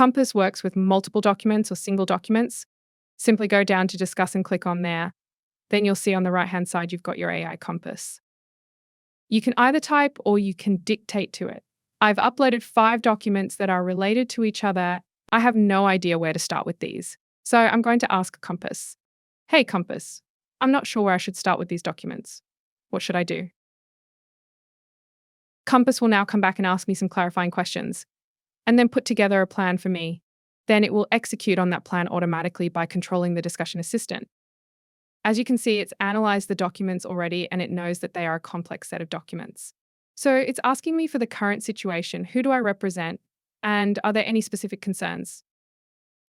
Compass works with multiple documents or single documents. Simply go down to discuss and click on there. Then you'll see on the right-hand side, you've got your AI Compass. You can either type or you can dictate to it. I've uploaded 5 documents that are related to each other. I have no idea where to start with these. So I'm going to ask Compass, "Hey Compass, I'm not sure where I should start with these documents. What should I do?" Compass will now come back and ask me some clarifying questions and then put together a plan for me. Then it will execute on that plan automatically by controlling the discussion assistant. As you can see, it's analyzed the documents already and it knows that they are a complex set of documents. So it's asking me for the current situation. Who do I represent? And are there any specific concerns?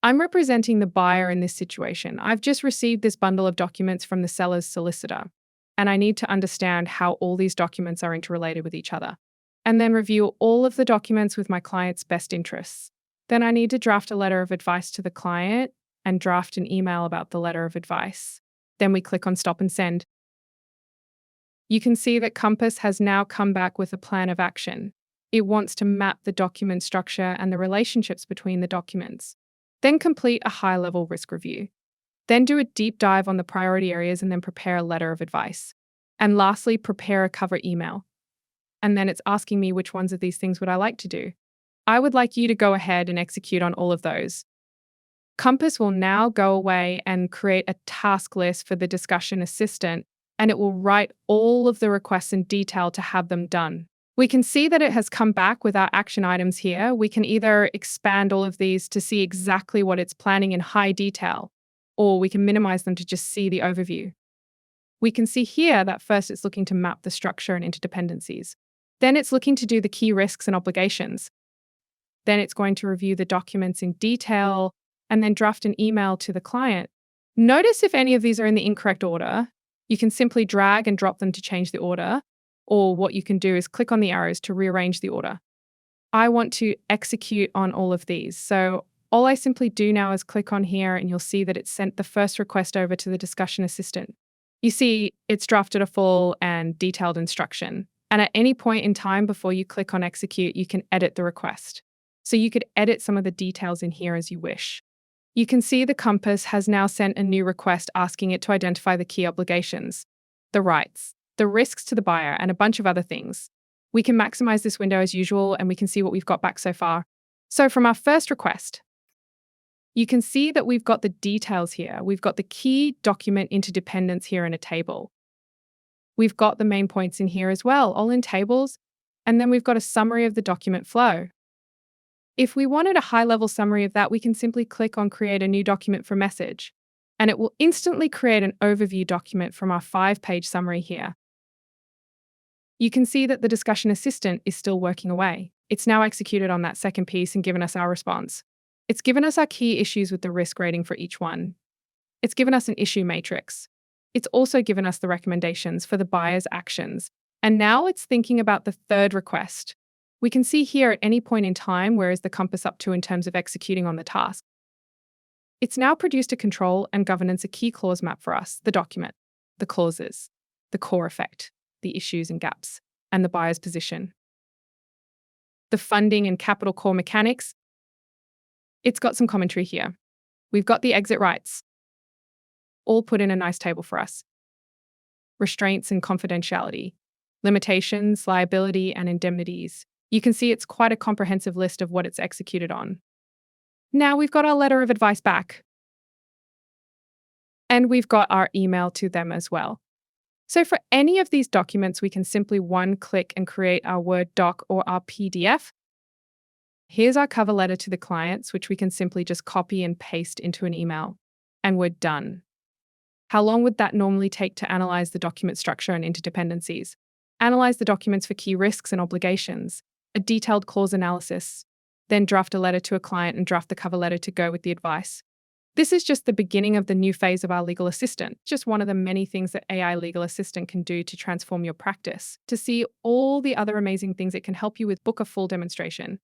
I'm representing the buyer in this situation. I've just received this bundle of documents from the seller's solicitor, and I need to understand how all these documents are interrelated with each other, and then review all of the documents with my client's best interests. Then I need to draft a letter of advice to the client and draft an email about the letter of advice. Then we click on Stop and Send. You can see that Compass has now come back with a plan of action. It wants to map the document structure and the relationships between the documents. Then complete a high-level risk review. Then do a deep dive on the priority areas and then prepare a letter of advice. And lastly, prepare a cover email. And then it's asking me which ones of these things would I like to do. I would like you to go ahead and execute on all of those. Compass will now go away and create a task list for the discussion assistant, and it will write all of the requests in detail to have them done. We can see that it has come back with our action items here. We can either expand all of these to see exactly what it's planning in high detail, or we can minimize them to just see the overview. We can see here that first it's looking to map the structure and interdependencies. Then it's looking to do the key risks and obligations. Then it's going to review the documents in detail and then draft an email to the client. Notice if any of these are in the incorrect order. You can simply drag and drop them to change the order, or what you can do is click on the arrows to rearrange the order. I want to execute on all of these. So all I simply do now is click on here and you'll see that it's sent the first request over to the discussion assistant. You see it's drafted a full and detailed instruction. And at any point in time before you click on execute, you can edit the request. So you could edit some of the details in here as you wish. You can see the Compass has now sent a new request asking it to identify the key obligations, the rights, the risks to the buyer, and a bunch of other things. We can maximize this window as usual, and we can see what we've got back so far. So from our first request, you can see that we've got the details here. We've got the key document interdependence here in a table. We've got the main points in here as well, all in tables. And then we've got a summary of the document flow. If we wanted a high-level summary of that, we can simply click on Create a new document for message, and it will instantly create an overview document from our 5-page summary here. You can see that the discussion assistant is still working away. It's now executed on that second piece and given us our response. It's given us our key issues with the risk rating for each one. It's given us an issue matrix. It's also given us the recommendations for the buyer's actions. And now it's thinking about the third request. We can see here at any point in time where is the Compass up to in terms of executing on the task. It's now produced a control and governance a key clause map for us, the document, the clauses, the core effect, the issues and gaps, and the buyer's position. The funding and capital core mechanics, it's got some commentary here. We've got the exit rights, all put in a nice table for us. Restraints and confidentiality, limitations, liability, and indemnities. You can see it's quite a comprehensive list of what it's executed on. Now we've got our letter of advice back. And we've got our email to them as well. So for any of these documents, we can simply one-click and create our Word doc or our PDF. Here's our cover letter to the clients, which we can simply just copy and paste into an email. And we're done. How long would that normally take to analyze the document structure and interdependencies? Analyze the documents for key risks and obligations, a detailed clause analysis, then draft a letter to a client and draft the cover letter to go with the advice. This is just the beginning of the new phase of our legal assistant, just one of the many things that AI Legal Assistant can do to transform your practice. To see all the other amazing things it can help you with, book a full demonstration.